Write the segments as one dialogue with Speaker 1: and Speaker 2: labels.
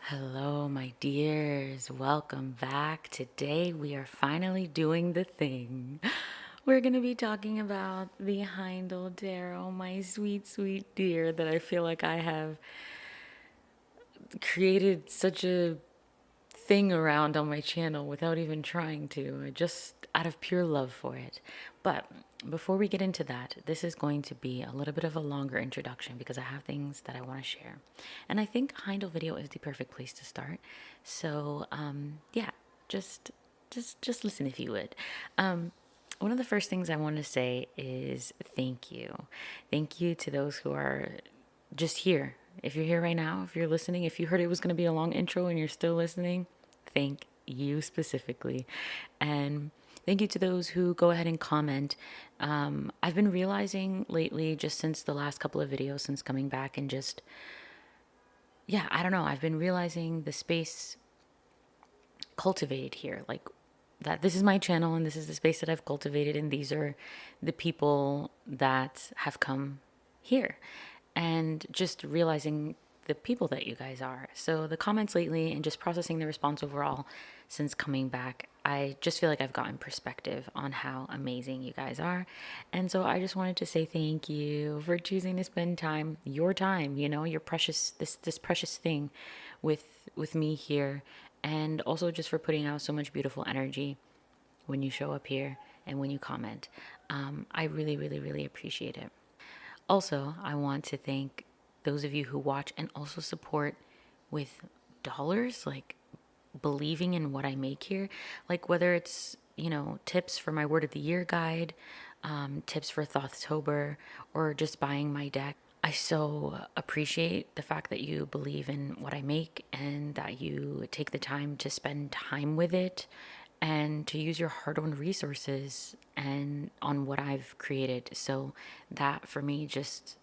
Speaker 1: Hello, my dears. Welcome back. Today we are finally doing the thing. We're going to be talking about the Haindl Darrow, my sweet, sweet dear that I feel like I have created such a thing around on my channel without even trying to, just out of pure love for it. But before we get into that, this is going to be a little bit of a longer introduction because I have things that I want to share. And I think Heindel video is the perfect place to start. So, yeah, just just listen if you would. One of the first things I want to say is thank you. Thank you to those who are just here. If you're here right now, if you're listening, if you heard it was going to be a long intro and you're still listening, thank you specifically. And thank you to those who go ahead and comment. I've been realizing lately, just since the last couple of videos, since coming back, and just, yeah, I don't know, I've been realizing the space cultivated here. Like, that this is my channel and this is the space that I've cultivated, and these are the people that have come here. And just realizing the people that you guys are. So the comments lately and just processing the response overall since coming back, I just feel like I've gotten perspective on how amazing you guys are. And so I just wanted to say thank you for choosing to spend your time, your precious this precious thing with me here, and also just for putting out so much beautiful energy when you show up here and when you comment. I really, really, really appreciate it. Also, I want to thank those of you who watch and also support with dollars, like believing in what I make here. Like whether it's, tips for my Word of the Year guide, tips for Thoughttober, or just buying my deck. I so appreciate the fact that you believe in what I make and that you take the time to spend time with it and to use your hard-earned resources and on what I've created. So that for me just,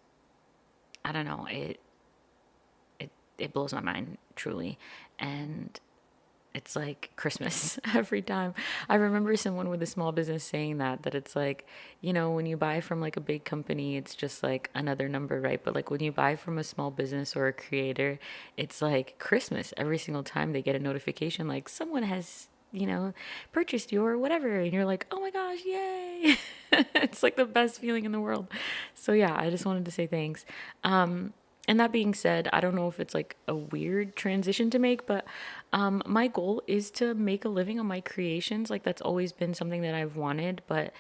Speaker 1: I don't know, it blows my mind truly. And it's like Christmas every time. I remember someone with a small business saying that it's like, when you buy from like a big company, it's just like another number, right? But like when you buy from a small business or a creator, it's like Christmas every single time they get a notification like someone has, purchased your whatever, and you're like, oh my gosh, yay. It's like the best feeling in the world. So yeah, I just wanted to say thanks. And that being said, I don't know if it's like a weird transition to make, but my goal is to make a living on my creations. Like that's always been something that I've wanted, but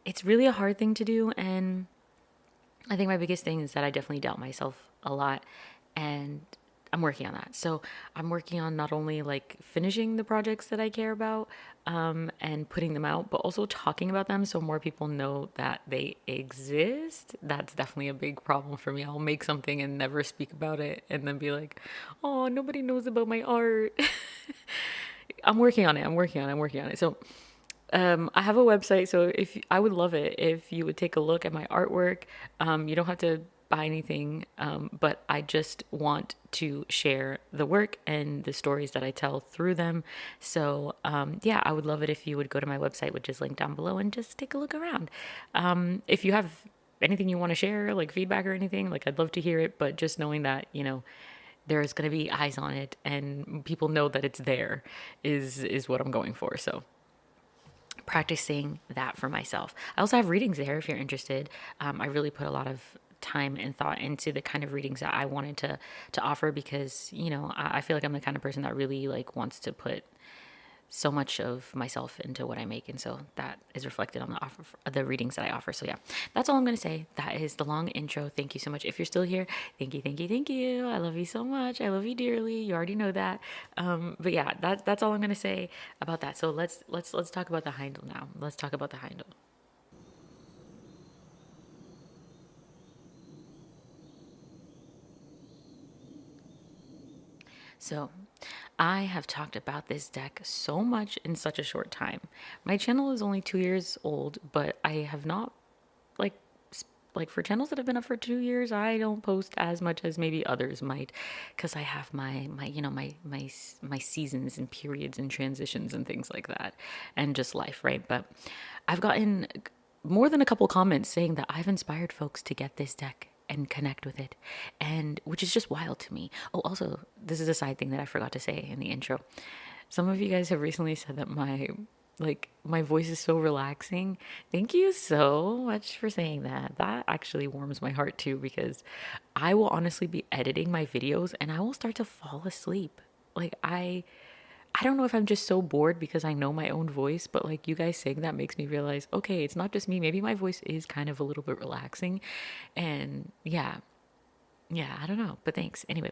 Speaker 1: it's really a hard thing to do. And I think my biggest thing is that I definitely doubt myself a lot, and I'm working on that. So I'm working on not only like finishing the projects that I care about, and putting them out, but also talking about them so more people know that they exist. That's definitely a big problem for me. I'll make something and never speak about it and then be like, oh, nobody knows about my art. I'm working on it. I'm working on it. So I have a website, so if I would love it if you would take a look at my artwork. You don't have to buy anything, but I just want to share the work and the stories that I tell through them. So yeah, I would love it if you would go to my website, which is linked down below, and just take a look around. If you have anything you want to share, like feedback or anything, like I'd love to hear it. But just knowing that there's going to be eyes on it and people know that it's there is what I'm going for. So practicing that for myself. I also have readings there if you're interested. I really put a lot of time and thought into the kind of readings that I wanted to offer because I feel like I'm the kind of person that really like wants to put so much of myself into what I make, and so that is reflected on the readings that I offer. So yeah, that's all I'm gonna say. That is the long intro. Thank you so much. If you're still here, thank you, thank you, thank you. I love you so much. I love you dearly. You already know that. But yeah, that's all I'm gonna say about that. So let's talk about the Heindl now. Let's talk about the Heindl. So, I have talked about this deck so much in such a short time. My channel is only 2 years old, but I have not like like for channels that have been up for 2 years, I don't post as much as maybe others might, because I have my seasons and periods and transitions and things like that, and just life, right? But I've gotten more than a couple comments saying that I've inspired folks to get this deck and connect with it, and which is just wild to me. Oh, also, this is a side thing that I forgot to say in the intro. Some of you guys have recently said that my voice is so relaxing. Thank you so much for saying that. That actually warms my heart too, because I will honestly be editing my videos and I will start to fall asleep. Like I don't know if I'm just so bored because I know my own voice, but like you guys saying that makes me realize, okay, it's not just me. Maybe my voice is kind of a little bit relaxing. And yeah, I don't know, but thanks. Anyway,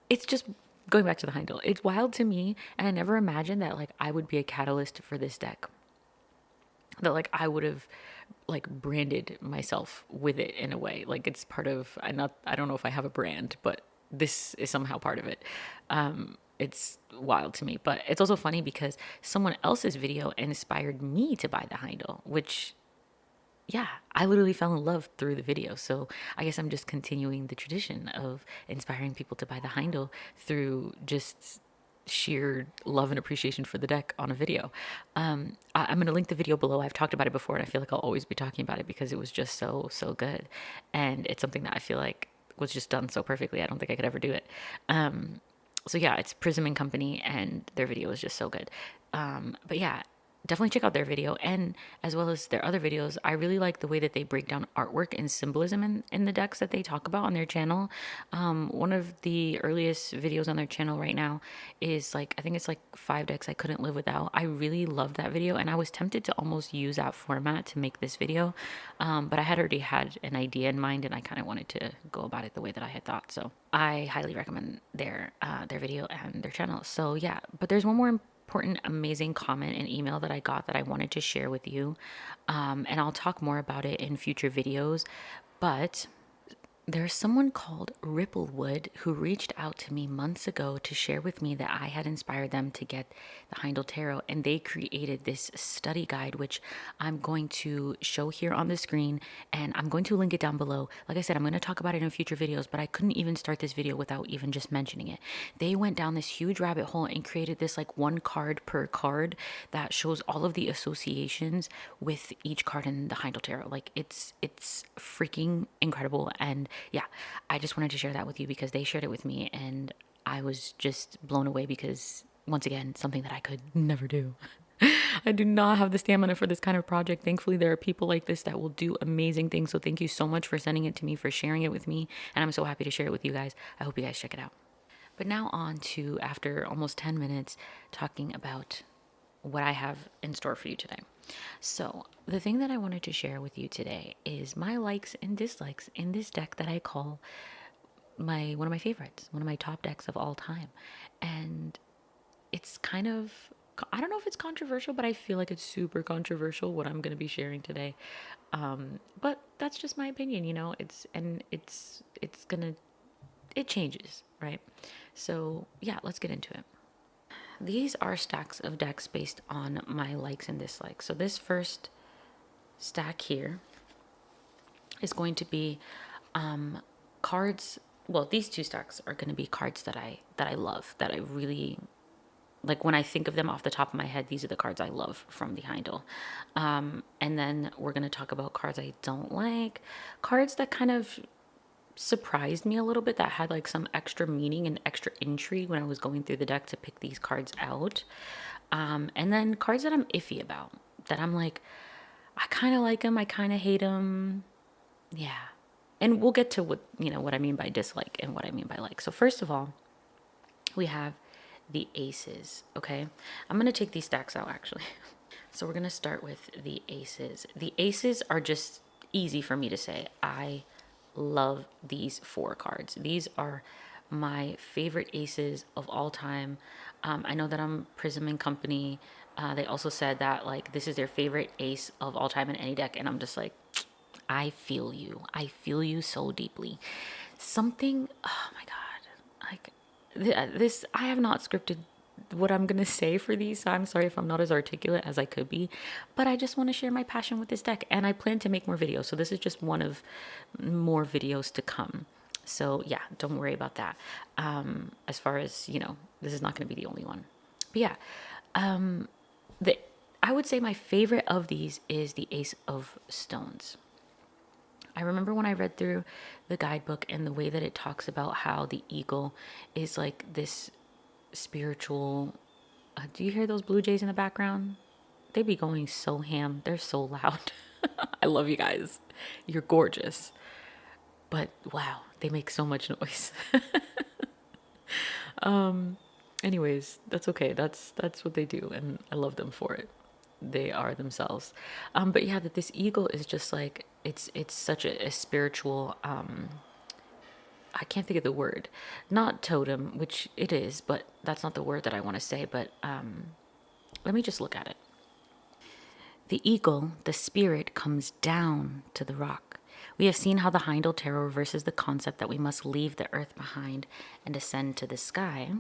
Speaker 1: it's just going back to the Heindl. It's wild to me, and I never imagined that like I would be a catalyst for this deck. That like I would have like branded myself with it in a way. Like it's part of I don't know if I have a brand, but this is somehow part of it. It's wild to me, but it's also funny because someone else's video inspired me to buy the Heindl, which yeah, I literally fell in love through the video. So I guess I'm just continuing the tradition of inspiring people to buy the Heindl through just sheer love and appreciation for the deck on a video. I'm going to link the video below. I've talked about it before, and I feel like I'll always be talking about it because it was just so good. And it's something that I feel like was just done so perfectly. I don't think I could ever do it. So yeah, it's Prism and Company, and their video is just so good. But yeah, definitely check out their video, and as well as their other videos. I really like the way that they break down artwork and symbolism in the decks that they talk about on their channel. One of the earliest videos on their channel right now is like, I think it's like 5 decks I couldn't live without. I really loved that video, and I was tempted to almost use that format to make this video, but I had already had an idea in mind, and I kind of wanted to go about it the way that I had thought. So I highly recommend their video and their channel. So yeah, but there's one more important, amazing comment and email that I got that I wanted to share with you. And I'll talk more about it in future videos. But there's someone called Ripplewood who reached out to me months ago to share with me that I had inspired them to get the Haindl Tarot, and they created this study guide, which I'm going to show here on the screen, and I'm going to link it down below. Like I said, I'm going to talk about it in future videos, but I couldn't even start this video without even just mentioning it. They went down this huge rabbit hole and created this like 1 card per card that shows all of the associations with each card in the Haindl Tarot. Like it's freaking incredible. And yeah, I just wanted to share that with you because they shared it with me, and I was just blown away because, once again, something that I could never do. I do not have the stamina for this kind of project. Thankfully, there are people like this that will do amazing things. So thank you so much for sending it to me, for sharing it with me. And I'm so happy to share it with you guys. I hope you guys check it out. But now on to, after almost 10 minutes, talking about what I have in store for you today. So the thing that I wanted to share with you today is my likes and dislikes in this deck that I call one of my favorites, one of my top decks of all time. And it's kind of, I don't know if it's controversial, but I feel like it's super controversial what I'm going to be sharing today. But that's just my opinion, you know. It changes, right? So yeah, let's get into it. These are stacks of decks based on my likes and dislikes. So this first stack here is going to be cards. Well, these 2 stacks are going to be cards that I love, that I really like. When I think of them off the top of my head, these are the cards I love from the Haindl. And then we're going to talk about cards I don't like, cards that kind of surprised me a little bit, that had like some extra meaning and extra intrigue when I was going through the deck to pick these cards out. And then cards that I'm iffy about, that I'm like, I kind of like them, I kind of hate them. Yeah. And we'll get to what I mean by dislike and what I mean by like. So first of all, we have the aces. Okay. I'm going to take these stacks out actually. So we're going to start with the aces. The aces are just easy for me to say. I love these 4 cards. These are my favorite aces of all time. I know that I'm Prism and Company. They also said that like this is their favorite ace of all time in any deck, and I'm just like, I feel you. I feel you so deeply. Something, oh my God, like this, I have not scripted what I'm gonna say for these, so I'm sorry if I'm not as articulate as I could be, but I just want to share my passion with this deck, and I plan to make more videos, so this is just one of more videos to come. So yeah, don't worry about that. As far as, this is not going to be the only one. But yeah, I would say my favorite of these is the Ace of Stones. I remember when I read through the guidebook and the way that it talks about how the eagle is like this spiritual. Do you hear those blue jays in the background? They be going so ham. They're so loud. I love you guys. You're gorgeous. But wow, they make so much noise. Anyways, that's okay. That's what they do, and I love them for it. They are themselves. But yeah, that this eagle is just like it's such a spiritual. I can't think of the word, not totem, which it is, but that's not the word that I want to say. But let me just look at it. The eagle, the spirit, comes down to the rock. We have seen how the Haindl tarot reverses the concept that we must leave the earth behind and ascend to the sky.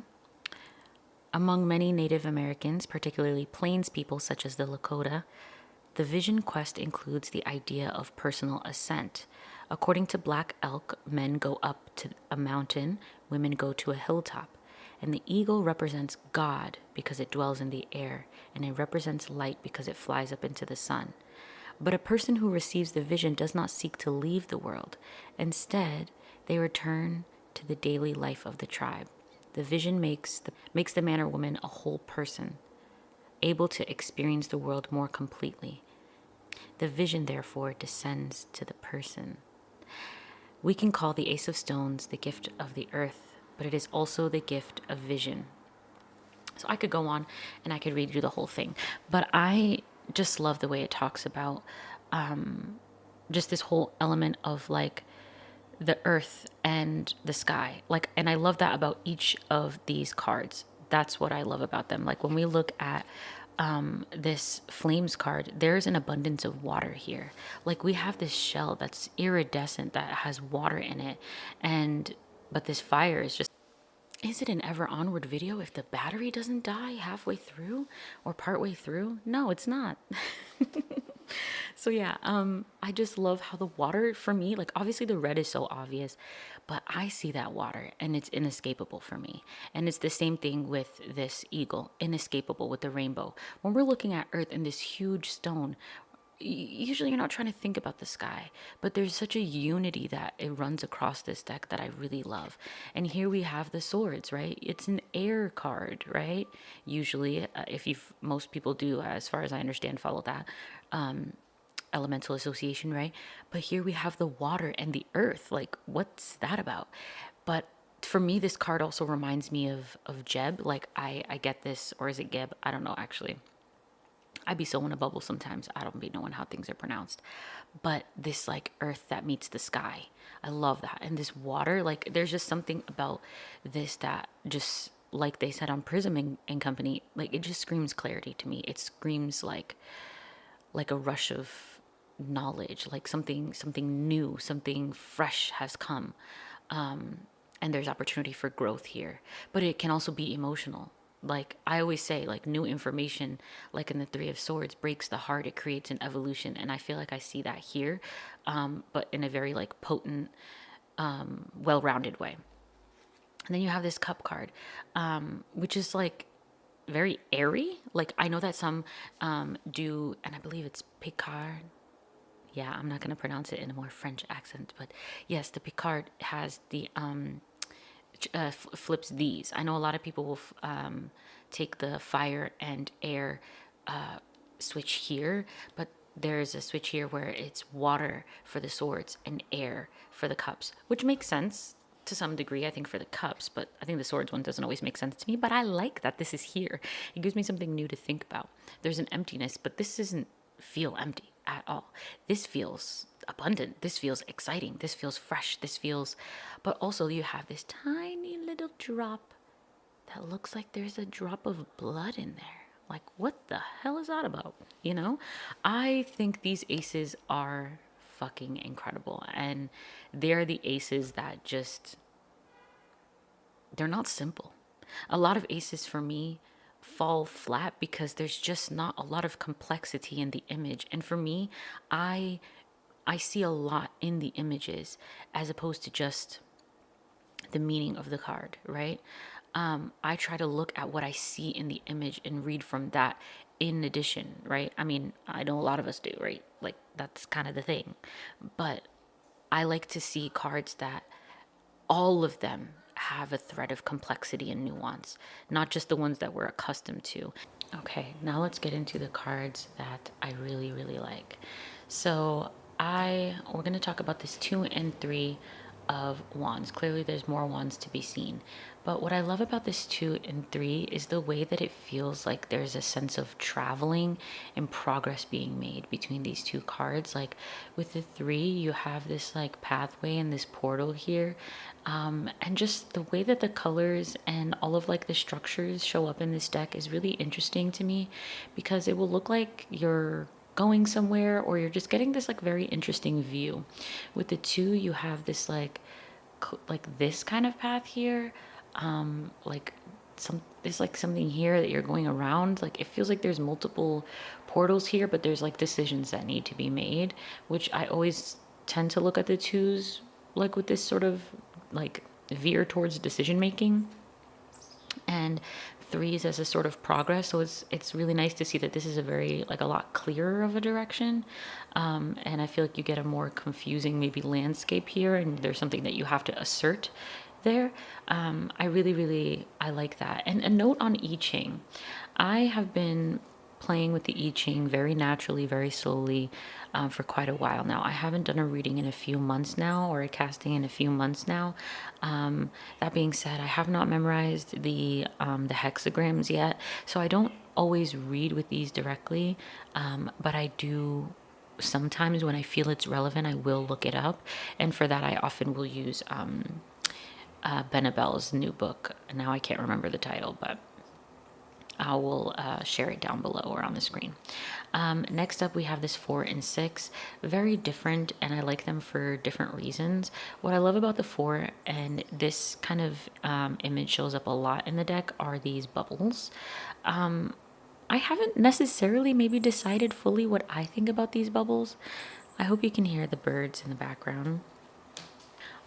Speaker 1: Among many Native Americans, particularly Plains people such as the Lakota, the vision quest includes the idea of personal ascent. According to Black Elk, men go up to a mountain, women go to a hilltop. And the eagle represents God because it dwells in the air, and it represents light because it flies up into the sun. But a person who receives the vision does not seek to leave the world. Instead, they return to the daily life of the tribe. The vision makes the man or woman a whole person, able to experience the world more completely. The vision, therefore, descends to the person. We can call the Ace of Stones the gift of the earth, but it is also the gift of vision. So I could go on and I could read you the whole thing, but I just love the way it talks about just this whole element of like the earth and the sky. Like, and I love that about each of these cards. That's what I love about them. Like when we look at this flames card, there's an abundance of water here. Like we have this shell that's iridescent that has water in it, but this fire is just. Is it an ever onward video if the battery doesn't die halfway through or partway through? No, it's not. So yeah, I just love how the water for me, like obviously the red is so obvious, but I see that water and it's inescapable for me. And it's the same thing with this eagle, inescapable with the rainbow. When we're looking at Earth in this huge stone, usually you're not trying to think about the sky, but there's such a unity that it runs across this deck that I really love. And here we have the swords, right? It's an air card, right? Usually, if you most people do, as far as I understand, follow that elemental association, right? But here we have the water and the earth. Like, what's that about? But for me, this card also reminds me of Jeb. Like, I get this, or is it Geb? I don't know, actually. I'd be so in a bubble sometimes. I don't be knowing how things are pronounced. But this like earth that meets the sky. I love that. And this water, like there's just something about this that just like they said on Prism and Company, like it just screams clarity to me. It screams like a rush of knowledge, like something new, something fresh has come. And there's opportunity for growth here. But it can also be emotional. Like I always say, like new information, like in the Three of Swords, breaks the heart. It creates an evolution, and I feel like I see that here, but in a very like potent, well-rounded way. And then you have this Cup card, which is like very airy. Like I know that some do, and I believe it's Picard. Yeah, I'm not gonna pronounce it in a more French accent, but yes, the Picard has the flips these. I know a lot of people will take the fire and air switch here, but there's a switch here where it's water for the swords and air for the cups, which makes sense to some degree, I think, for the cups, but I think the swords one doesn't always make sense to me. But I like that this is here. It gives me something new to think about. There's an emptiness, but this doesn't feel empty at all. This feels abundant. This feels exciting. This feels fresh. This feels, but also you have this tiny little drop that looks like there's a drop of blood in there. Like, what the hell is that about? You know, I think these aces are fucking incredible. And they're the aces that just, they're not simple. A lot of aces for me fall flat because there's just not a lot of complexity in the image. And for me, I see a lot in the images as opposed to just the meaning of the card, right? I try to look at what I see in the image and read from that in addition, right? I mean, I know a lot of us do, right? Like that's kind of the thing. But I like to see cards that all of them have a thread of complexity and nuance, not just the ones that we're accustomed to. Okay, now let's get into the cards that I really, really like. So we're going to talk about this 2 and 3 of wands. Clearly there's more wands to be seen. But what I love about this 2 and 3 is the way that it feels like there's a sense of traveling and progress being made between these two cards. Like with the 3, you have this like pathway and this portal here. And just the way that the colors and all of like the structures show up in this deck is really interesting to me, because it will look like you're going somewhere or you're just getting this like very interesting view. With the 2, you have this like this kind of path here, like there's like something here that you're going around. Like it feels like there's multiple portals here, but there's like decisions that need to be made, which I always tend to look at the 2s like with this sort of like veer towards decision making, and 3s as a sort of progress. So it's really nice to see that this is a very like a lot clearer of a direction, and I feel like you get a more confusing maybe landscape here, and there's something that you have to assert there. I really I like that. And a note on I Ching, I have been playing with the I Ching very naturally, very slowly, for quite a while now. I haven't done a reading in a few months now, or a casting in a few months now. That being said, I have not memorized the hexagrams yet, so I don't always read with these directly, but I do sometimes when I feel it's relevant, I will look it up, and for that I often will use Benebell's new book. Now I can't remember the title, but I will share it down below or on the screen. Next up, we have this 4 and 6. Very different, and I like them for different reasons. What I love about the 4, and this kind of image shows up a lot in the deck, are these bubbles. I haven't necessarily maybe decided fully what I think about these bubbles. I hope you can hear the birds in the background.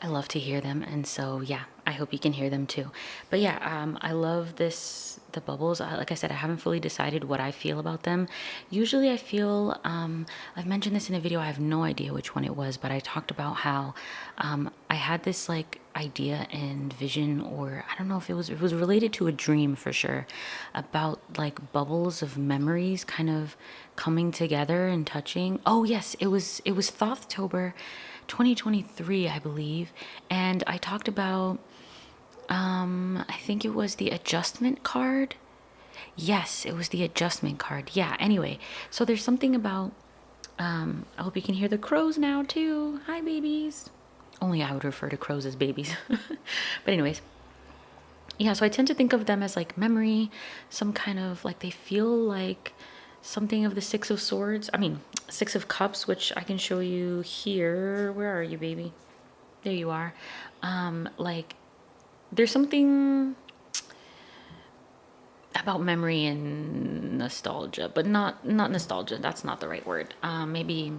Speaker 1: I love to hear them, and so yeah, I hope you can hear them too. But yeah, I love the bubbles. Like I said, I haven't fully decided what I feel about them. Usually I feel, I've mentioned this in a video, I have no idea which one it was, but I talked about how I had this like idea and vision, or I don't know if it was related to a dream for sure, about like bubbles of memories kind of coming together and touching. Oh yes, it was Thothtober 2023, I believe, and I talked about I think it was the adjustment card. Yes, it was the adjustment card. Yeah, anyway, so there's something about I hope you can hear the crows now too. Hi babies. Only I would refer to crows as babies. But anyways, yeah, so I tend to think of them as like memory, some kind of like, they feel like something of the 6 of swords. I mean, 6 of cups, which I can show you here. Where are you, baby? There you are. Like there's something about memory and nostalgia, but not nostalgia. That's not the right word. Maybe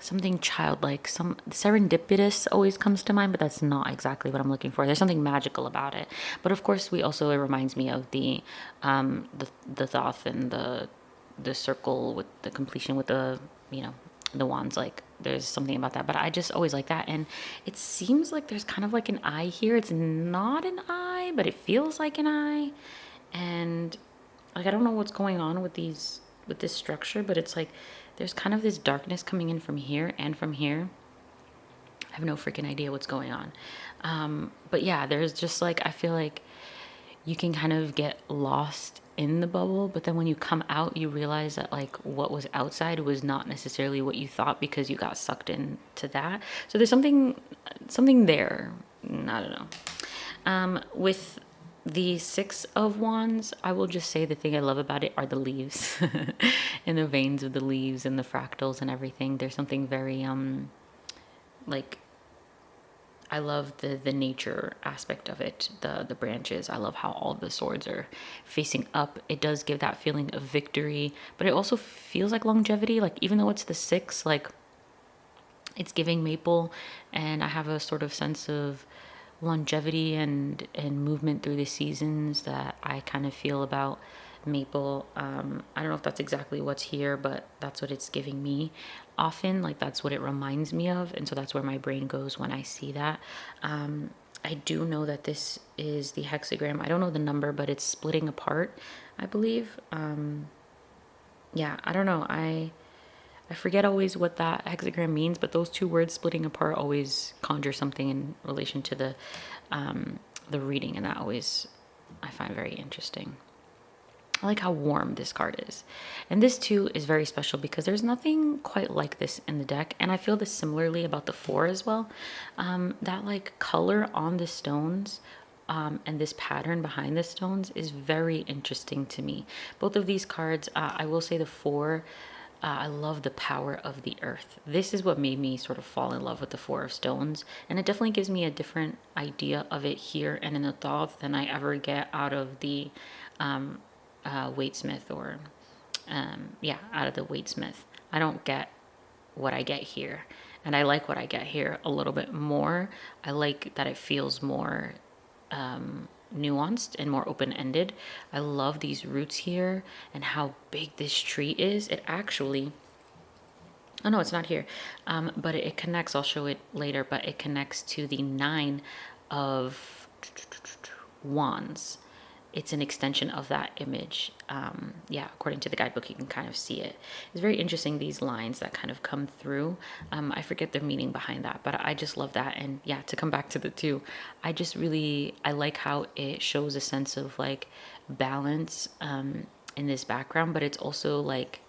Speaker 1: something childlike, some serendipitous always comes to mind, but that's not exactly what I'm looking for. There's something magical about it. But of course, it reminds me of the Thoth and the circle with the completion with the, the wands. Like there's something about that, but I just always like that. And it seems like there's kind of like an eye here. It's not an eye, but it feels like an eye. And like, I don't know what's going on with this structure, but it's like there's kind of this darkness coming in from here and from here. I have no freaking idea what's going on. But yeah, there's just like, I feel like you can kind of get lost in the bubble, but then when you come out, you realize that like what was outside was not necessarily what you thought, because you got sucked into that. So there's something there. I don't know. With the 6 of wands, I will just say the thing I love about it are the leaves and the veins of the leaves and the fractals and everything. There's something very like, I love the nature aspect of it, the branches. I love how all the swords are facing up. It does give that feeling of victory, but it also feels like longevity. Like even though it's the 6, like it's giving maple, and I have a sort of sense of longevity and movement through the seasons that I kind of feel about maple. I don't know if that's exactly what's here, but that's what it's giving me often. Like that's what it reminds me of, and so that's where my brain goes when I see that. I do know that this is the hexagram. I don't know the number, but it's splitting apart, I believe. Yeah, I don't know. I forget always what that hexagram means, but those two words splitting apart always conjure something in relation to the reading, and that always I find very interesting. I like how warm this card is. And this too is very special because there's nothing quite like this in the deck. And I feel this similarly about the 4 as well. That like color on the stones and this pattern behind the stones is very interesting to me. Both of these cards, I will say the 4, I love the power of the earth. This is what made me sort of fall in love with the 4 of stones. And it definitely gives me a different idea of it here and in the Thoth than I ever get out of the Waitsmith or out of the Waitsmith. I don't get what I get here, and I like what I get here a little bit more. I like that it feels more nuanced and more open-ended. I love these roots here and how big this tree is. It actually, oh no, it's not here, but it connects. I'll show it later, but it connects to the 9 of wands. It's an extension of that image. According to the guidebook, you can kind of see it. It's very interesting, these lines that kind of come through. I forget the meaning behind that, but I just love that. And yeah, to come back to the 2, I like how it shows a sense of like balance in this background, but it's also like,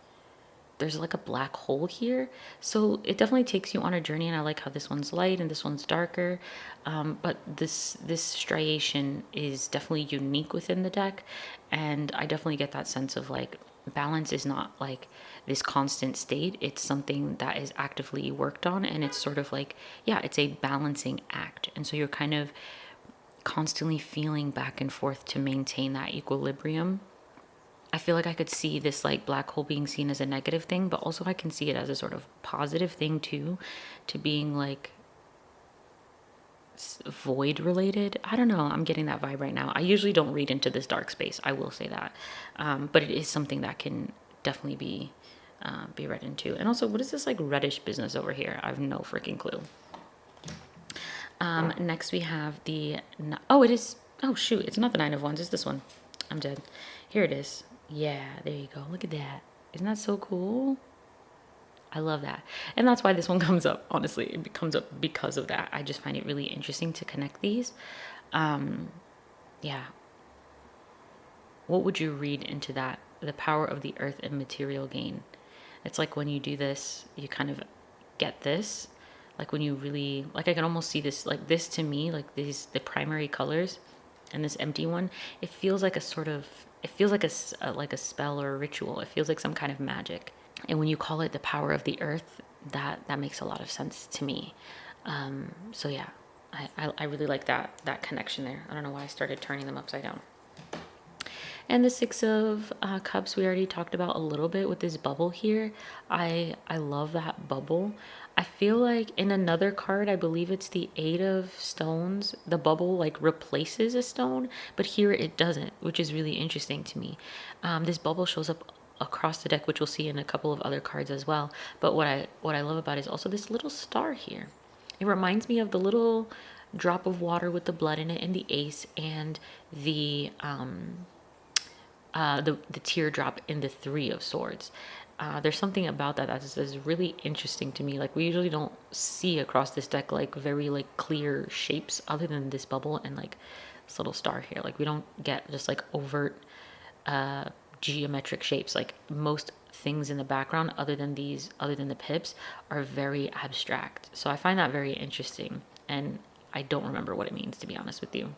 Speaker 1: there's like a black hole here. So it definitely takes you on a journey, and I like how this one's light and this one's darker. But this striation is definitely unique within the deck, and I definitely get that sense of like balance is not like this constant state. It's something that is actively worked on, and it's sort of like, it's a balancing act. And so you're kind of constantly feeling back and forth to maintain that equilibrium. I feel like I could see this like black hole being seen as a negative thing, but also I can see it as a sort of positive thing too, to being like void related. I don't know. I'm getting that vibe right now. I usually don't read into this dark space. I will say that. But it is something that can definitely be read into. And also, what is this like reddish business over here? I have no freaking clue. Next we have the, it is, oh shoot, it's not the 9 of Wands, it's this one. I'm dead. Here it is. Yeah, there you go. Look at that. Isn't that so cool? I love that. And that's why this one comes up, honestly. It comes up because of that. I just find it really interesting to connect these. What would you read into that? The power of the earth and material gain. It's like when you do this, you kind of get this. Like when you really, like I can almost see this, like this to me, like these, the primary colors and this empty one, it feels like a sort of, it feels like a spell or a ritual. It feels like some kind of magic. And when you call it the power of the earth, that makes a lot of sense to me. So yeah, I really like that connection there. I don't know why I started turning them upside down. And the 6 of Cups, we already talked about a little bit with this bubble here. I love that bubble. I feel like in another card, I believe it's the 8 of Stones, the bubble like replaces a stone, but here it doesn't, which is really interesting to me. This bubble shows up across the deck, which we'll see in a couple of other cards as well. But what I love about it is also this little star here. It reminds me of the little drop of water with the blood in it in the Ace, and the teardrop in the 3 of Swords. There's something about that is really interesting to me. Like we usually don't see across this deck like very like clear shapes other than this bubble and like this little star here. Like we don't get just like overt geometric shapes. Like most things in the background other than the pips are very abstract. So I find that very interesting, and I don't remember what it means, to be honest with you.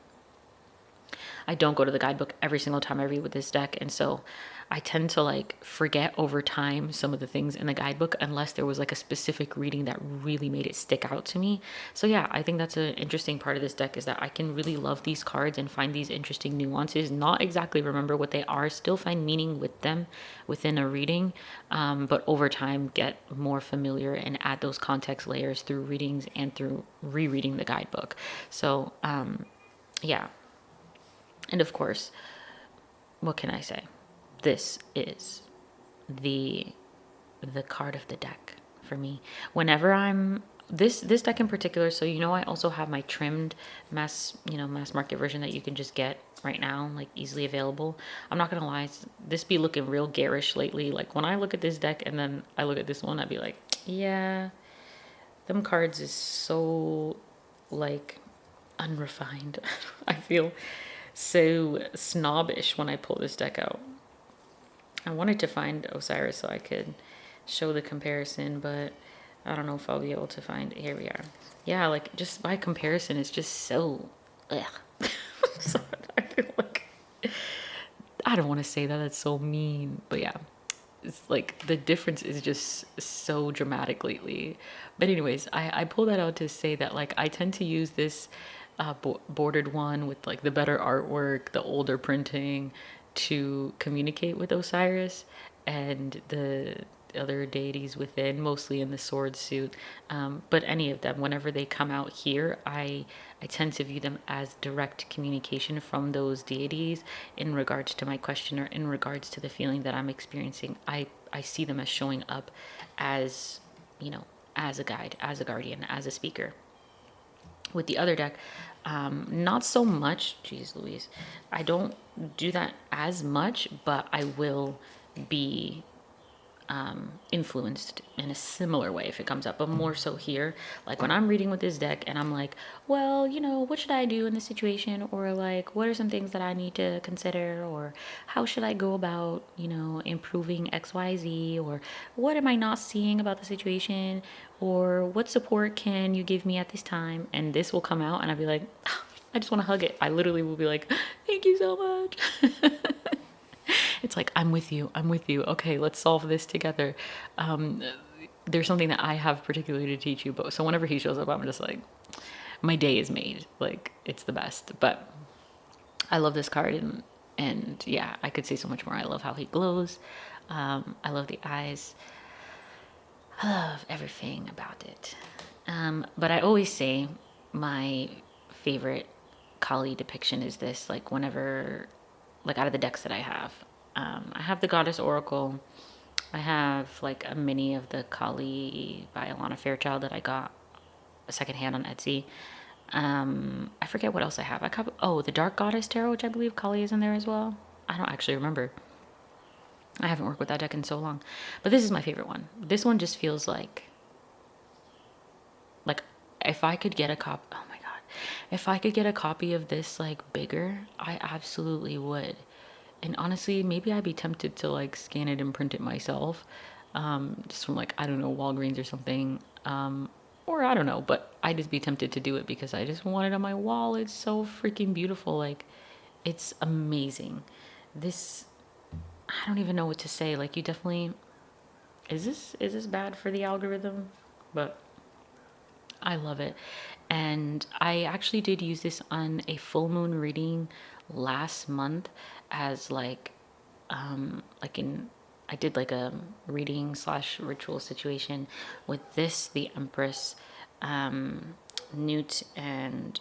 Speaker 1: I don't go to the guidebook every single time I read with this deck. And so I tend to like forget over time some of the things in the guidebook unless there was like a specific reading that really made it stick out to me. So yeah, I think that's an interesting part of this deck, is that I can really love these cards and find these interesting nuances, not exactly remember what they are, still find meaning with them within a reading, but over time get more familiar and add those context layers through readings and through rereading the guidebook. So yeah. And of course, what can I say? This is the card of the deck for me. Whenever I'm this deck in particular, so I also have my trimmed mass market version that you can just get right now, like easily available. I'm not gonna lie, this be looking real garish lately. Like when I look at this deck and then I look at this one, I'd be like, yeah, them cards is so like unrefined. I feel so snobbish when I pull this deck out. I wanted to find Osiris so I could show the comparison, but I don't know if I'll be able to find. Here we are. Yeah, like just by comparison, it's just so ugh. So I feel like, I don't want to say that, that's so mean, but yeah, it's like the difference is just so dramatic lately. But anyways, I pull that out to say that like I tend to use this bordered one with like the better artwork, the older printing, to communicate with Osiris and the other deities within, mostly in the sword suit. But any of them, whenever they come out here, I tend to view them as direct communication from those deities in regards to my question or in regards to the feeling that I'm experiencing. I see them as showing up as, as a guide, as a guardian, as a speaker. With the other deck, not so much. Jeez Louise, I don't do that as much, but I will be influenced in a similar way if it comes up, but more so here. Like when I'm reading with this deck and I'm like, well, what should I do in this situation? Or like, what are some things that I need to consider? Or how should I go about, improving XYZ? Or what am I not seeing about the situation? Or what support can you give me at this time? And this will come out and I'll be like, I just want to hug it. I literally will be like, thank you so much. It's like, I'm with you. Okay, let's solve this together. There's something that I have particularly to teach you. But so whenever he shows up, I'm just like, my day is made. Like, it's the best. But I love this card. And yeah, I could say so much more. I love how he glows. I love the eyes. I love everything about it. But I always say my favorite Kali depiction is this, like whenever, like out of the decks that I have the Goddess Oracle. I have like a mini of the Kali by Alana Fairchild that I got secondhand on Etsy. I forget what else I have. The Dark Goddess Tarot, which I believe Kali is in there as well. I don't actually remember. I haven't worked with that deck in so long. But this is my favorite one. This one just feels like if I could get a copy, oh my God, if I could get a copy of this like bigger, I absolutely would. And honestly, maybe I'd be tempted to like scan it and print it myself, just from like, I don't know, Walgreens or something, or I don't know, but I'd just be tempted to do it because I just want it on my wall. It's so freaking beautiful. Like, it's amazing. This, I don't even know what to say. Like, you definitely, is this bad for the algorithm? But I love it. And I actually did use this on a full moon reading last month as I did like a reading / ritual situation with this, the Empress, Newt, and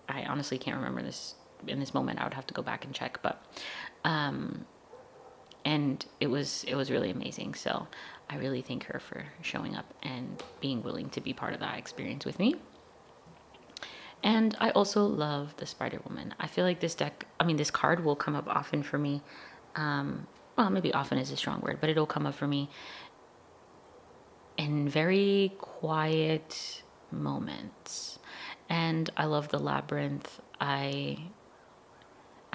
Speaker 1: I honestly can't remember this in this moment. I would have to go back and check, but and it was really amazing. So I really thank her for showing up and being willing to be part of that experience with me. And I also love the Spider Woman. I feel like this card will come up often for me. Well, maybe often is a strong word, but it'll come up for me in very quiet moments. And I love the labyrinth. I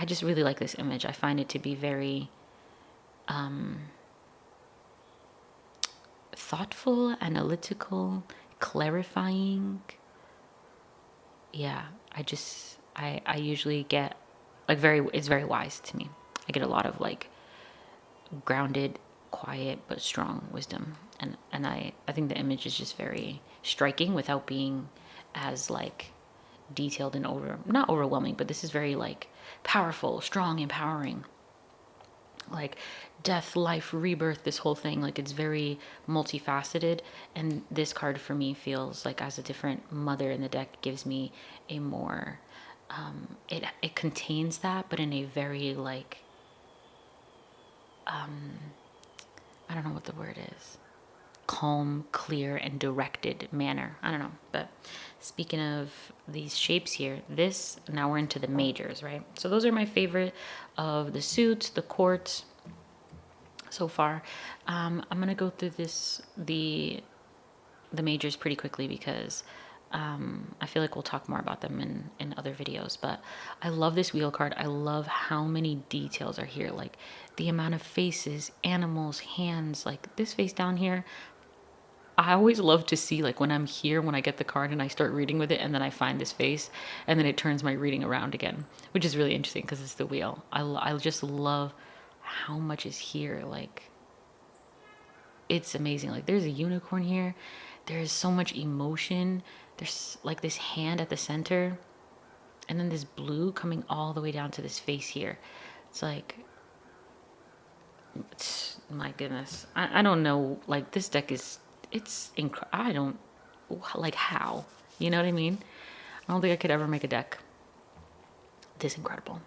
Speaker 1: just really like this image. I find it to be very thoughtful, analytical, clarifying. Yeah, I usually get like it's very wise to me. I get a lot of like grounded, quiet but strong wisdom, and I think the image is just very striking without being as like detailed and not overwhelming, but this is very like powerful, strong, empowering, like death, life, rebirth, this whole thing. Like it's very multifaceted, and this card for me feels like as a different mother in the deck gives me a more it contains that, but in a very like I don't know what the word is, calm, clear, and directed manner. I don't know. But speaking of these shapes here, now we're into the majors, right? So those are my favorite of the suits, the courts so far. I'm gonna go through the majors pretty quickly because I feel like we'll talk more about them in other videos. But I love this wheel card. I love how many details are here, like the amount of faces, animals, hands, like this face down here. I always love to see, like when I'm here, when I get the card and I start reading with it and then I find this face and then it turns my reading around again, which is really interesting because it's the wheel. I just love how much is here. Like it's amazing. Like there's a unicorn here. There's so much emotion. There's like this hand at the center and then this blue coming all the way down to this face here. It's like, my goodness. I don't know. Like this deck I don't like how, you know what I mean? I don't think I could ever make a deck this incredible.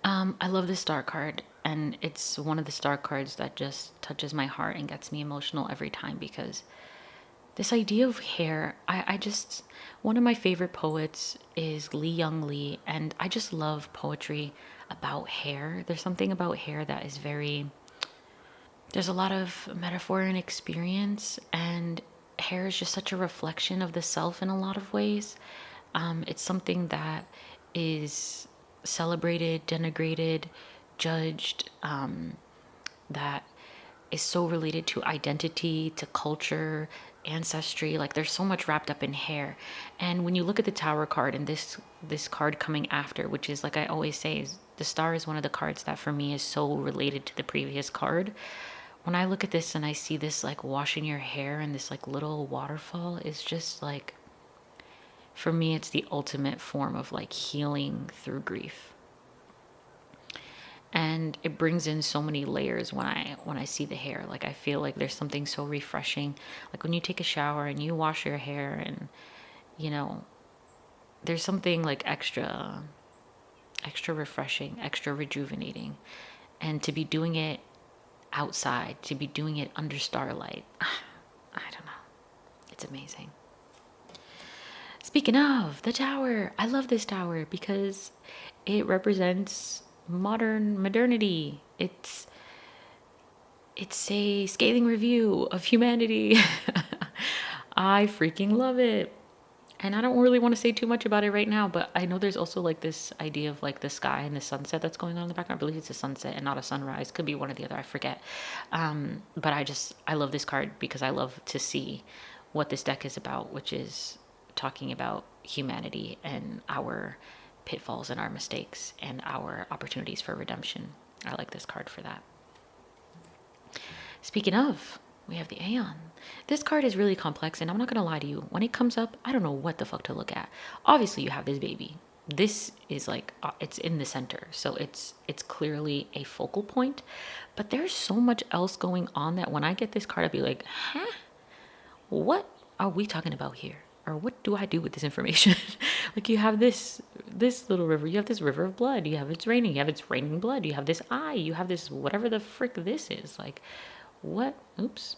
Speaker 1: I love this star card, and it's one of the star cards that just touches my heart and gets me emotional every time, because this idea of hair, one of my favorite poets is Lee Young Lee, and I just love poetry about hair. There's something about hair that is there's a lot of metaphor and experience, and hair is just such a reflection of the self in a lot of ways. It's something that is celebrated, denigrated, judged, that is so related to identity, to culture, ancestry. Like there's so much wrapped up in hair. And when you look at the Tower card and this card coming after, which is, like I always say, is the star is one of the cards that for me is so related to the previous card. When I look at this and I see this like washing your hair and this like little waterfall, is just like, for me, it's the ultimate form of like healing through grief. And it brings in so many layers when I see the hair. Like I feel like there's something so refreshing. Like when you take a shower and you wash your hair, and you know, there's something like extra refreshing, extra rejuvenating. And to be doing it outside, to be doing it under starlight, I don't know. It's amazing. Speaking of the tower, I love this tower because it represents modernity. It's a scathing review of humanity. I freaking love it. And I don't really want to say too much about it right now, but I know there's also like this idea of like the sky and the sunset that's going on in the background. I believe it's a sunset and not a sunrise. Could be one or the other, I forget. But I love this card because I love to see what this deck is about, which is talking about humanity and our pitfalls and our mistakes and our opportunities for redemption. I like this card for that. Speaking of, we have the Aeon. This card is really complex, and I'm not going to lie to you. When it comes up, I don't know what the fuck to look at. Obviously, you have this baby. This is like, it's in the center, so it's clearly a focal point. But there's so much else going on that when I get this card, I'll be like, huh? What are we talking about here? Or what do I do with this information? Like you have this little river, you have this river of blood, you have it's raining, you have it's raining blood, you have this eye, you have this whatever the frick this is. Like, what? Oops.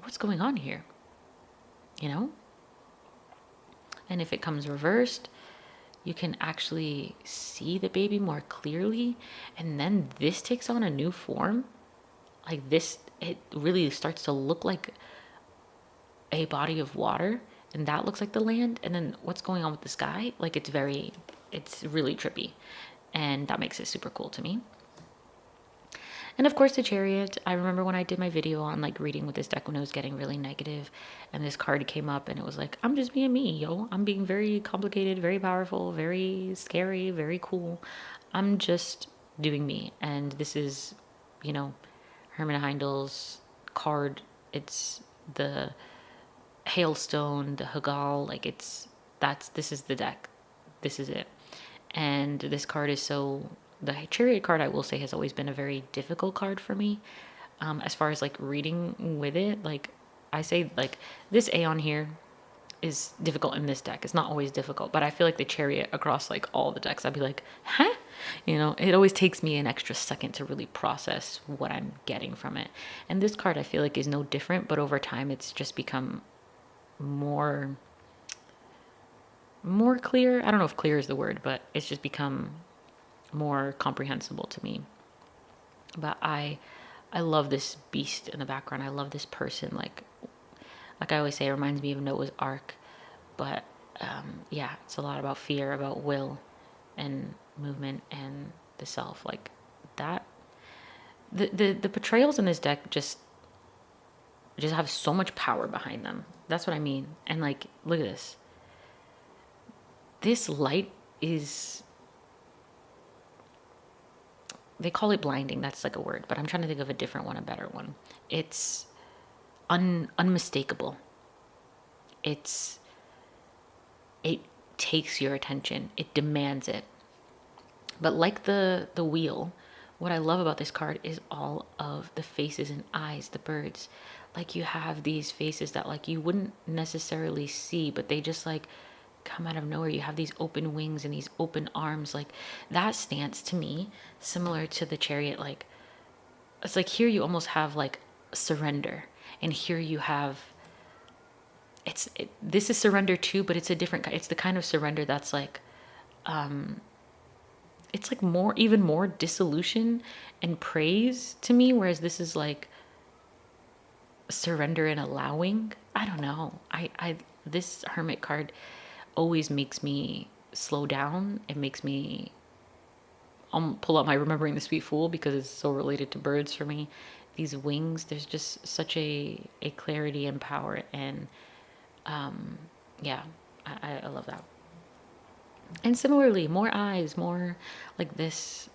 Speaker 1: What's going on here? You know? And if it comes reversed, you can actually see the baby more clearly. And then this takes on a new form. Like this, it really starts to look like a body of water. And that looks like the land. And then what's going on with the sky? Like it's really trippy. And that makes it super cool to me. And of course the Chariot. I remember when I did my video on like reading with this deck when it was getting really negative, and this card came up and it was like, I'm just being me, yo. I'm being very complicated, very powerful, very scary, very cool. I'm just doing me. And this is, you know, Herman Heindl's card. It's the Hailstone, the Hagal, like this is the deck. This is it. And this card is the Chariot card, I will say, has always been a very difficult card for me. As far as like reading with it, like I say, like this Aeon here is difficult in this deck. It's not always difficult, but I feel like the Chariot across like all the decks, I'd be like, huh? You know, it always takes me an extra second to really process what I'm getting from it. And this card I feel like is no different, but over time it's just become more clear. I don't know if clear is the word, but it's just become more comprehensible to me. But I love this beast in the background. I love this person. Like I always say, it reminds me of Noah's Ark. But yeah, it's a lot about fear, about will, and movement, and the self. Like that. The portrayals in this deck just have so much power behind them. That's what I mean. And like, look at this. This light is, they call it blinding. That's like a word, but I'm trying to think of a different one, a better one. It's unmistakable. It takes your attention. It demands it. But like the wheel, what I love about this card is all of the faces and eyes, the birds. Like you have these faces that like you wouldn't necessarily see, but they just like come out of nowhere. You have these open wings and these open arms. Like that stance to me, similar to the Chariot, like it's like here you almost have like surrender, and here you have this is surrender too, but it's a different, it's the kind of surrender that's like it's like even more dissolution and praise to me, whereas this is like surrender and allowing. I don't know. I this Hermit card always makes me slow down. It makes me pull out my Remembering the Sweet Fool because it's so related to birds for me. These wings, there's just such a clarity and power, and yeah, I love that. And similarly, more eyes, more like this,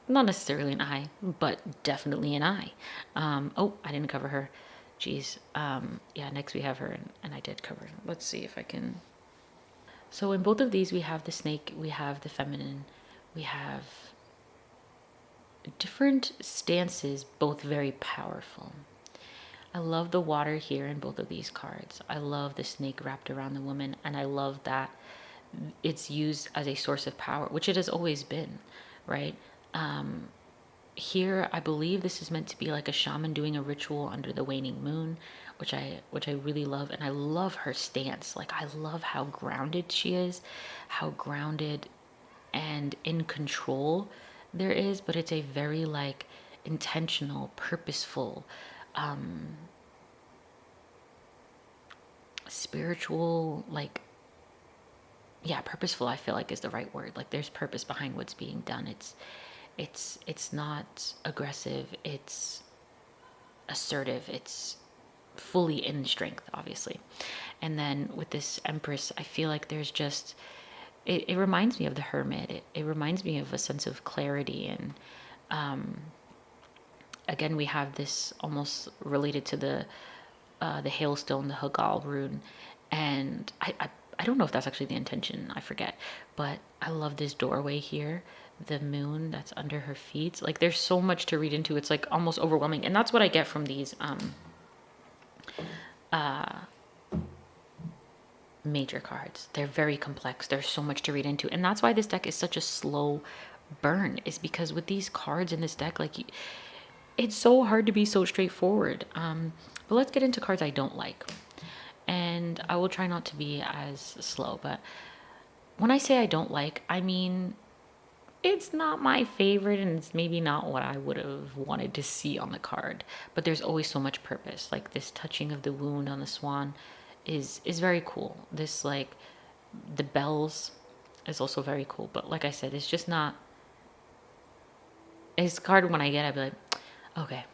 Speaker 1: not necessarily an eye, but definitely an eye. Oh, I didn't cover her. Jeez. Yeah, next we have her, and I did cover her. Let's see if I can. So in both of these, we have the snake, we have the feminine, we have different stances, both very powerful. I love the water here in both of these cards. I love the snake wrapped around the woman, and I love that it's used as a source of power, which it has always been, right? Here, I believe this is meant to be like a shaman doing a ritual under the waning moon, which I really love. And I love her stance. Like, I love how grounded she is, how grounded and in control there is, but it's a very like intentional, purposeful, spiritual, like, yeah, purposeful, I feel like is the right word. Like there's purpose behind what's being done. It's not aggressive, it's assertive, it's fully in strength, obviously. And then with this Empress, I feel like there's just it reminds me of the Hermit. It reminds me of a sense of clarity, and again we have this almost related to the Hailstone, the Hagal rune, and I don't know if that's actually the intention, I forget, but I love this doorway here, the moon that's under her feet. Like there's so much to read into. It's like almost overwhelming, and that's what I get from these major cards. They're very complex. There's so much to read into, and that's why this deck is such a slow burn, is because with these cards in this deck, like it's so hard to be so straightforward. But let's get into cards I don't like, and I will try not to be as slow. But when I say I don't like, I mean it's not my favorite, and it's maybe not what I would have wanted to see on the card, but there's always so much purpose. Like this touching of the wound on the swan is very cool. This, like, the bells is also very cool, but like I said, it's just not, it's card when I get it, I'd be like, Okay.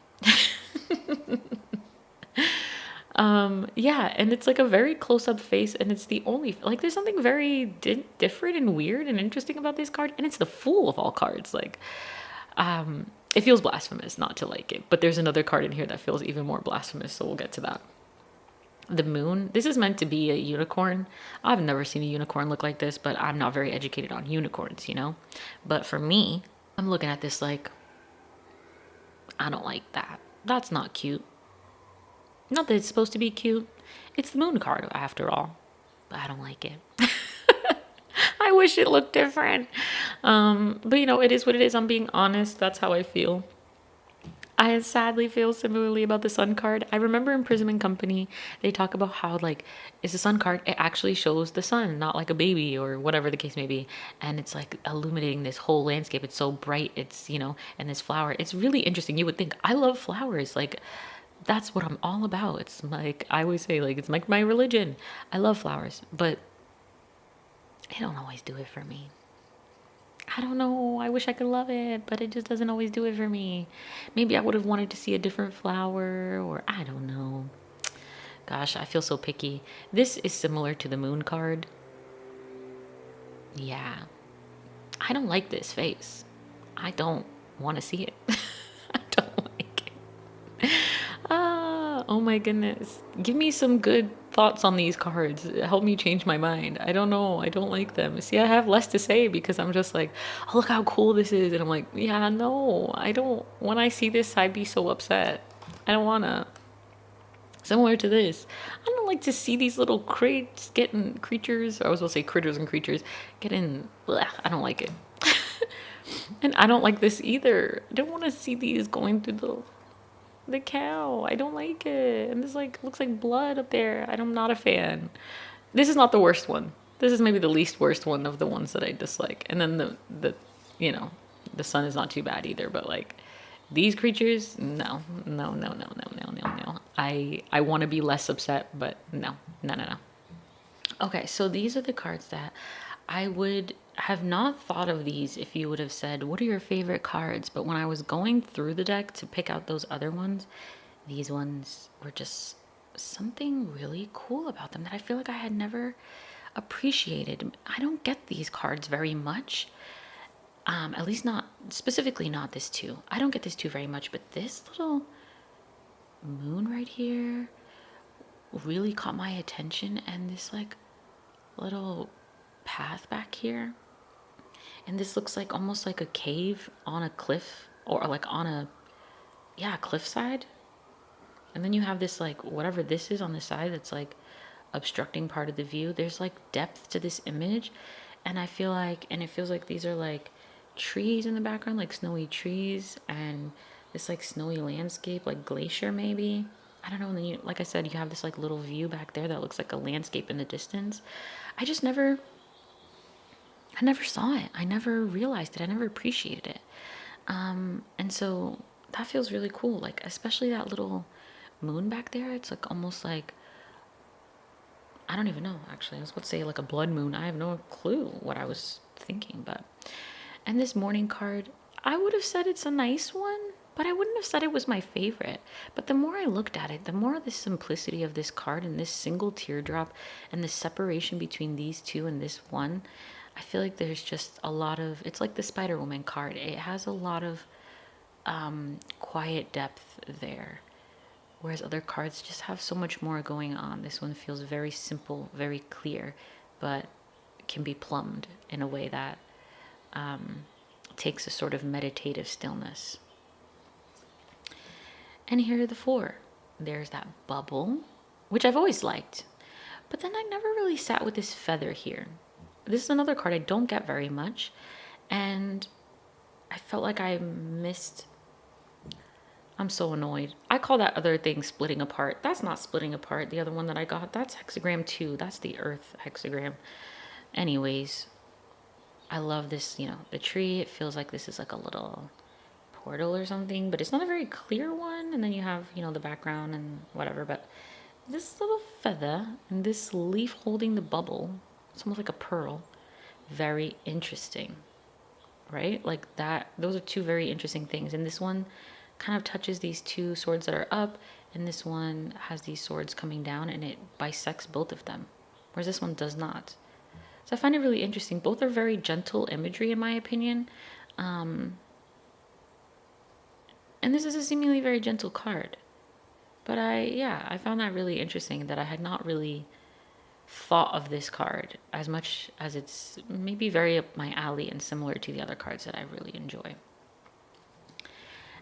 Speaker 1: Yeah, and it's like a very close-up face, and it's the only like there's something very different and weird and interesting about this card, and it's the fool of all cards. Like, it feels blasphemous not to like it, but there's another card in here that feels even more blasphemous, so we'll get to that. The moon. This is meant to be a unicorn. I've never seen a unicorn look like this, but I'm not very educated on unicorns, you know? But for me, I'm looking at this like, I don't like that. That's not cute. Not that it's supposed to be cute. It's the moon card after all, but I don't like it. I wish it looked different. But you know, it is what it is. I'm being honest. That's how I feel. I sadly feel similarly about the sun card. I remember in Prism and Company, they talk about how, like, it's a sun card. It actually shows the sun, not like a baby or whatever the case may be. And it's like illuminating this whole landscape. It's so bright. It's, you know, and this flower. It's really interesting. You would think, I love flowers. Like, that's what I'm all about. It's like, I always say, like, it's like my religion. I love flowers, but they don't always do it for me. I don't know. I wish I could love it, but it just doesn't always do it for me. Maybe I would have wanted to see a different flower, or I don't know. Gosh, I feel so picky. This is similar to the moon card. Yeah. I don't like this face. I don't want to see it. I don't like it. Oh my goodness. Give me some good thoughts on these cards. Help me change my mind. I don't know. I don't like them. See, I have less to say because I'm just like, oh, look how cool this is. And I'm like, yeah, no, I don't. When I see this, I'd be so upset. I don't want to. Similar to this. I don't like to see these little crates getting creatures. I was going to say critters and creatures getting. Bleh, I don't like it. And I don't like this either. I don't want to see these going through the cow. I don't like it. And this like looks like blood up there. I'm not a fan. This is not the worst one. This is maybe the least worst one of the ones that I dislike. And then the you know, the sun is not too bad either, but like these creatures, no. I want to be less upset, but no. Okay, so these are the cards that I would have not thought of these if you would have said, what are your favorite cards? But when I was going through the deck to pick out those other ones, these ones were just something really cool about them that I feel like I had never appreciated. I don't get these cards very much. At least not, specifically not this two. I don't get this two very much, but this little moon right here really caught my attention, and this like little path back here, and this looks like almost like a cave on a cliff, or like on a cliffside. And then you have this like whatever this is on the side that's like obstructing part of the view. There's like depth to this image, and I feel like, and it feels like these are like trees in the background, like snowy trees, and this like snowy landscape, like glacier maybe. I don't know. And then you, like I said, you have this like little view back there that looks like a landscape in the distance. I never saw it. I never realized it. I never appreciated it. And so that feels really cool. Like, especially that little moon back there. It's like almost like, I don't even know, actually. I was about to say like a blood moon. I have no clue what I was thinking, but. And this morning card, I would have said it's a nice one, but I wouldn't have said it was my favorite. But the more I looked at it, the more the simplicity of this card and this single teardrop and the separation between these two and this one, I feel like there's just a lot of, it's like the Spider-Woman card. It has a lot of quiet depth there, whereas other cards just have so much more going on. This one feels very simple, very clear, but can be plumbed in a way that takes a sort of meditative stillness. And here are the four. There's that bubble, which I've always liked, but then I never really sat with this feather here. This is another card I don't get very much, and I felt like I missed. I'm so annoyed. I call that other thing splitting apart. That's not splitting apart. The other one that I got, that's hexagram 2. That's the earth hexagram. Anyways, I love this, you know, the tree. It feels like this is like a little portal or something, but it's not a very clear one. And then you have, you know, the background and whatever, but this little feather and this leaf holding the bubble, it's almost like a pearl. Very interesting, right? Like that, those are two very interesting things. And this one kind of touches these two swords that are up, and this one has these swords coming down, and it bisects both of them, whereas this one does not. So I find it really interesting. Both are very gentle imagery, in my opinion. And this is a seemingly very gentle card. But I found that really interesting, that I had not really thought of this card as much as it's maybe very up my alley and similar to the other cards that I really enjoy.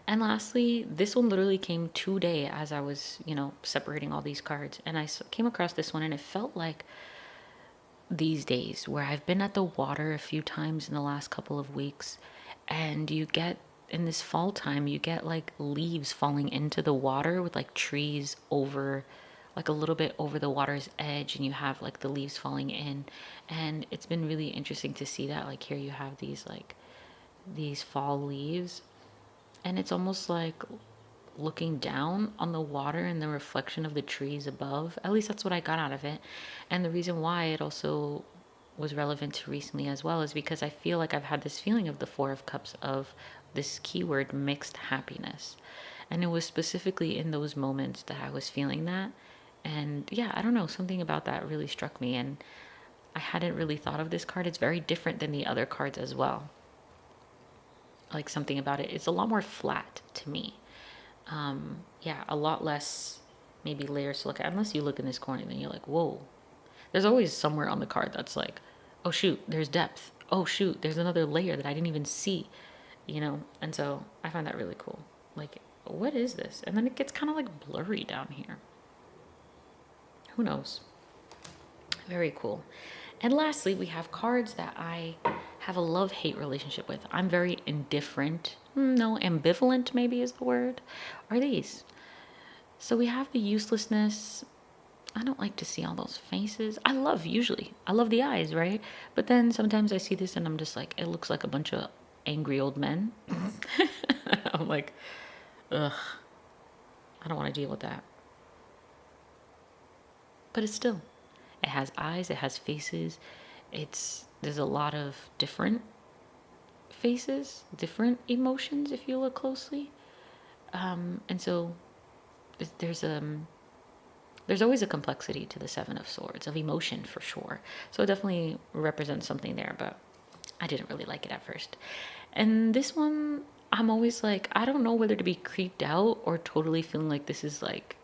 Speaker 1: And lastly, this one literally came today as I was, separating all these cards. And I came across this one, and it felt like these days where I've been at the water a few times in the last couple of weeks, and you get in this fall time, you get like leaves falling into the water with like trees over, like a little bit over the water's edge, and you have like the leaves falling in. And it's been really interesting to see that. Like here you have these fall leaves, and it's almost like looking down on the water and the reflection of the trees above. At least that's what I got out of it. And the reason why it also was relevant to recently as well is because I feel like I've had this feeling of the Four of Cups, of this keyword mixed happiness. And it was specifically in those moments that I was feeling that. And yeah, I don't know, something about that really struck me, and I hadn't really thought of this card. It's very different than the other cards as well. Like something about it, it's a lot more flat to me. A lot less maybe layers to look at. Unless you look in this corner, then you're like, whoa. There's always somewhere on the card that's like, oh shoot, there's depth. Oh shoot, there's another layer that I didn't even see, And so I find that really cool. Like, what is this? And then it gets kind of like blurry down here. Who knows? Very cool. And lastly, we have cards that I have a love-hate relationship with. I'm very indifferent. No, ambivalent maybe is the word. Are these? So we have the uselessness. I don't like to see all those faces. I love the eyes, right? But then sometimes I see this and I'm just like, it looks like a bunch of angry old men. I'm like, ugh, I don't want to deal with that. But it has eyes, it has faces. There's a lot of different faces, different emotions if you look closely. And so there's always a complexity to the Seven of Swords, of emotion for sure. So it definitely represents something there, but I didn't really like it at first. And this one, I'm always like, I don't know whether to be creeped out or totally feeling like this is like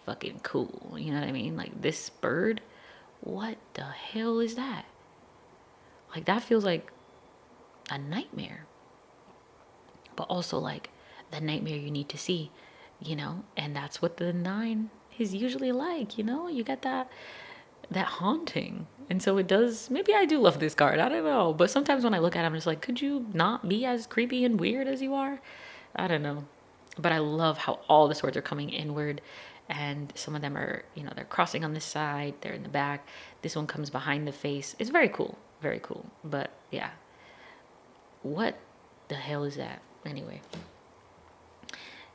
Speaker 1: fucking cool. You know what I mean? Like, this bird, what the hell is that? Like, that feels like a nightmare. But also like the nightmare you need to see, and that's what the 9 is usually like, you get that haunting. And so it does, maybe I do love this card, I don't know, but sometimes when I look at it, I'm just like, could you not be as creepy and weird as you are? I don't know. But I love how all the swords are coming inward, and some of them are, they're crossing on this side, they're in the back, this one comes behind the face. It's very cool, very cool. But yeah, what the hell is that? Anyway,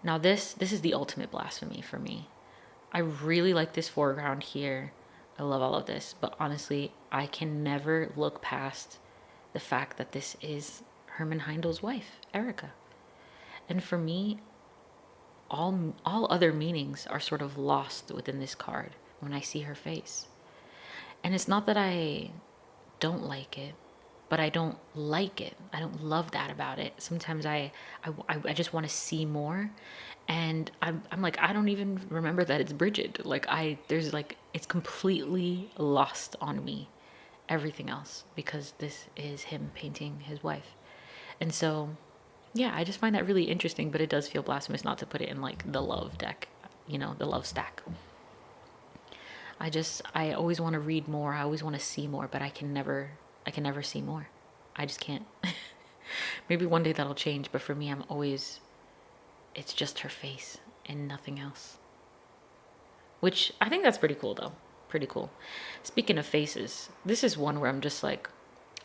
Speaker 1: now this is the ultimate blasphemy for me. I really like this foreground here. I love all of this, but honestly, I can never look past the fact that this is Herman Haindl's wife, Erica. And for me, all other meanings are sort of lost within this card when I see her face. And it's not that I don't like it, but I don't like it. I don't love that about it. Sometimes I just want to see more. And I'm like, I don't even remember that it's Bridget. Like, it's completely lost on me, everything else, because this is him painting his wife. And so, yeah, I just find that really interesting, but it does feel blasphemous not to put it in like the love deck, the love stack. I always want to read more. I always want to see more, but I can never see more. I just can't. Maybe one day that'll change, but for me, it's just her face and nothing else. Which I think that's pretty cool though. Pretty cool. Speaking of faces, this is one where I'm just like,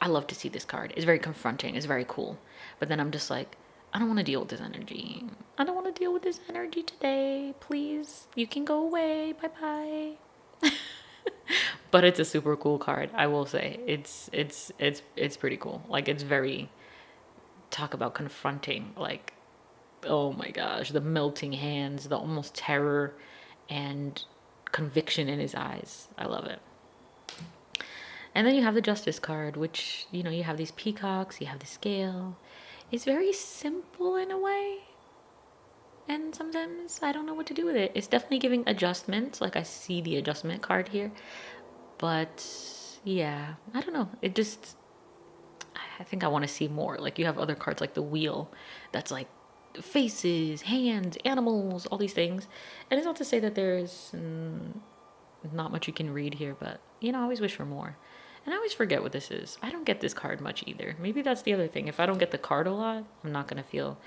Speaker 1: I love to see this card. It's very confronting. It's very cool. But then I'm just like, I don't want to deal with this energy. I don't want to deal with this energy today. Please, you can go away. Bye-bye. But it's a super cool card, I will say. It's pretty cool. Like, it's very, talk about confronting. Like, Oh my gosh, the melting hands, the almost terror and conviction in his eyes. I love it. And then you have the justice card, which, you have these peacocks, you have the scale. It's very simple in a way. And sometimes I don't know what to do with it. It's definitely giving adjustments. Like I see the adjustment card here. But yeah, I don't know. I think I want to see more. Like you have other cards like the wheel that's like faces, hands, animals, all these things. And it's not to say that there's not much you can read here, but I always wish for more. And I always forget what this is. I don't get this card much either. Maybe that's the other thing. If I don't get the card a lot, I'm not going to feel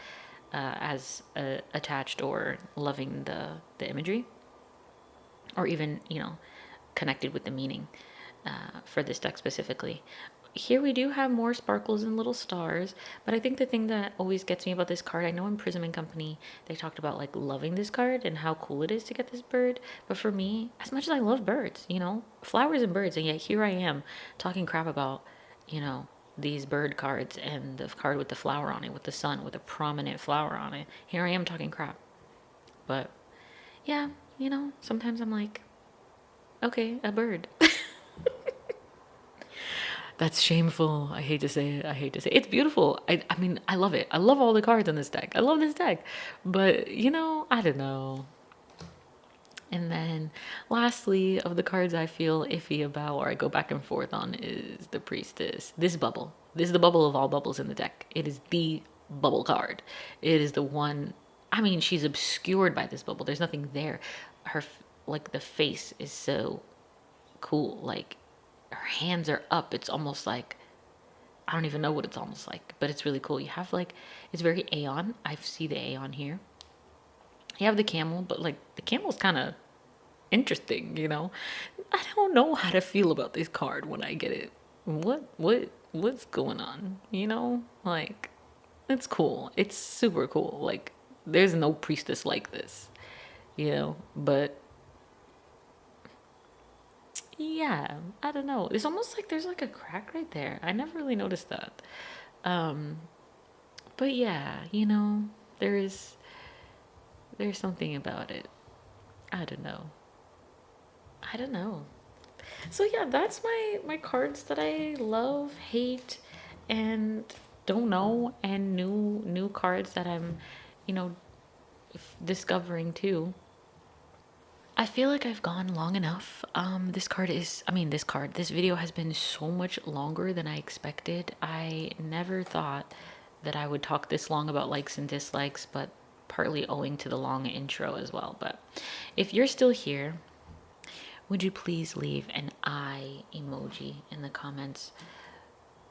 Speaker 1: as attached or loving the imagery, or even connected with the meaning for this deck specifically. Here we do have more sparkles and little stars, but I think the thing that always gets me about this card, I know in Prism and Company they talked about like loving this card and how cool it is to get this bird, but for me, as much as I love birds, flowers and birds, and yet here I am talking crap about these bird cards and the card with the flower on it, with the sun, with a prominent flower on it. Here I am talking crap. But yeah, sometimes I'm like, okay, a bird. That's shameful. I hate to say it. It's beautiful. I mean, I love it. I love all the cards in this deck. I love this deck. But, I don't know. And then lastly, of the cards I feel iffy about or I go back and forth on is the Priestess. This bubble. This is the bubble of all bubbles in the deck. It is the bubble card. It is the one. I mean, she's obscured by this bubble. There's nothing there. Her, like, the face is so cool. Like, her hands are up. It's almost like, I don't even know what it's almost like, but it's really cool. You have like, it's very Aeon. I see the Aeon here. You have the camel, but like the camel's kind of interesting, I don't know how to feel about this card when I get it. What's going on? Like, it's cool. It's super cool. Like, there's no priestess like this, but yeah, I don't know. It's almost like there's like a crack right there. I never really noticed that. But yeah, there's something about it. I don't know. So yeah, that's my cards that I love, hate, and don't know, and new cards that I'm, discovering too. I feel like I've gone long enough. This video has been so much longer than I expected. I never thought that I would talk this long about likes and dislikes, but partly owing to the long intro as well. But if you're still here, would you please leave an eye emoji in the comments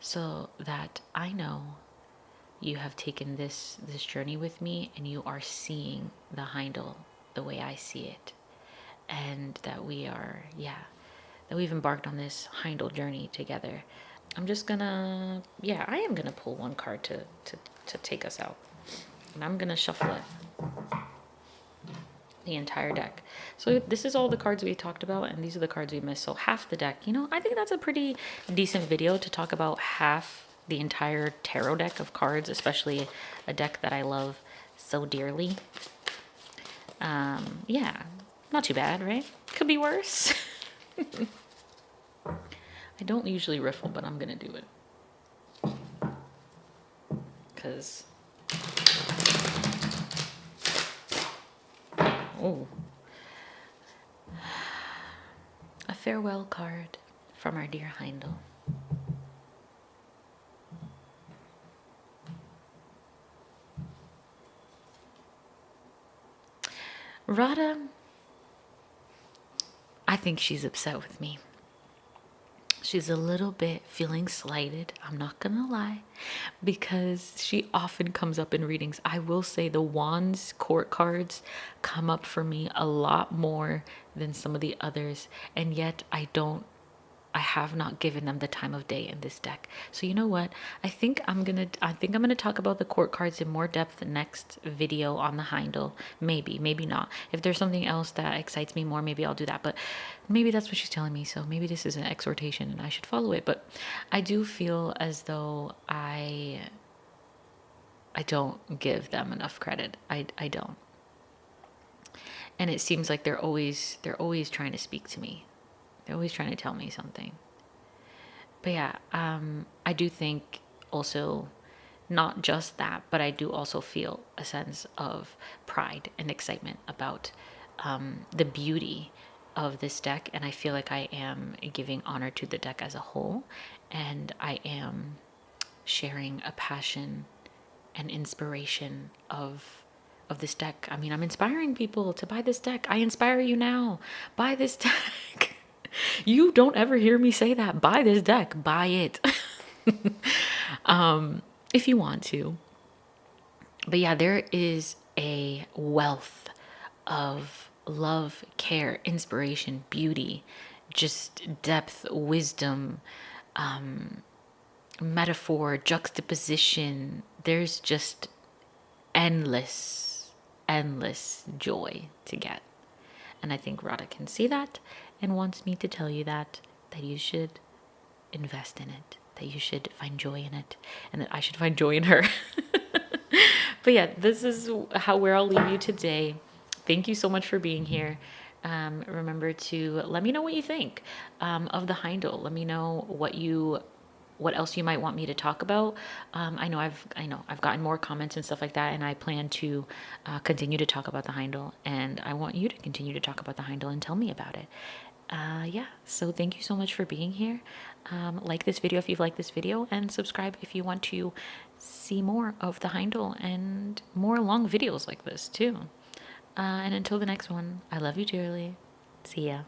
Speaker 1: so that I know you have taken this journey with me and you are seeing the Haindl the way I see it. And that we've embarked on this Haindl journey together. I am gonna pull one card to take us out. And I'm gonna shuffle it. The entire deck. So this is all the cards we talked about, and these are the cards we missed. So half the deck, I think that's a pretty decent video to talk about half the entire tarot deck of cards, especially a deck that I love so dearly. Yeah. Not too bad, right? Could be worse. I don't usually riffle, but I'm gonna do it. Because... oh. A farewell card from our dear Haindl. Radha... I think she's upset with me. She's a little bit feeling slighted, I'm not gonna lie, because she often comes up in readings. I will say the Wands court cards come up for me a lot more than some of the others, and yet I have not given them the time of day in this deck. So you know what? I think I'm gonna talk about the court cards in more depth next video on the Haindl. Maybe not. If there's something else that excites me more, maybe I'll do that. But maybe that's what she's telling me. So maybe this is an exhortation and I should follow it. But I do feel as though I I don't give them enough credit. I don't. And it seems like they're always trying to speak to me. They're always trying to tell me something. But yeah, I do think also not just that, but I do also feel a sense of pride and excitement about the beauty of this deck. And I feel like I am giving honor to the deck as a whole. And I am sharing a passion and inspiration of this deck. I mean, I'm inspiring people to buy this deck. I inspire you now. Buy this deck. You don't ever hear me say that. Buy this deck. Buy it. If you want to. But yeah, there is a wealth of love, care, inspiration, beauty, just depth, wisdom, metaphor, juxtaposition. There's just endless, endless joy to get. And I think Radha can see that and wants me to tell you that you should invest in it, that you should find joy in it, and that I should find joy in her. But yeah, this is where I'll leave you today. Thank you so much for being here. Remember to let me know what you think of the Haindl. Let me know what else you might want me to talk about. I know I've gotten more comments and stuff like that, and I plan to continue to talk about the Haindl, and I want you to continue to talk about the Haindl and tell me about it. Yeah, so thank you so much for being here. Like this video if you've liked this video, and subscribe if you want to see more of the Haindl and more long videos like this too. And until the next one, I love you dearly. See ya.